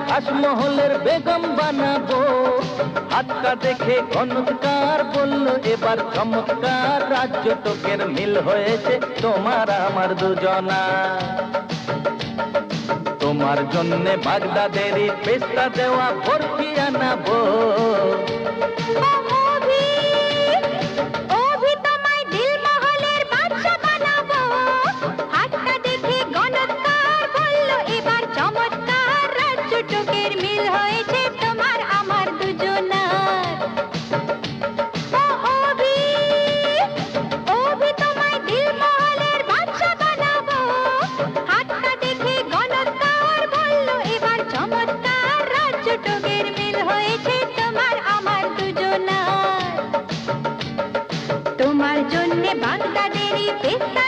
খাসমহলের বেগম বানাবো। হাতটা দেখে গণৎকার বলল এবার চমৎকার, রাজ্য টোকের মিল হয়েছে তোমার আমার দুজনা। তোমার জন্যে বাগদাদেরই পেস্তা দেওয়া বরফি আনাবো। তোমার জন্যে বাগদাদেরই পেস্তা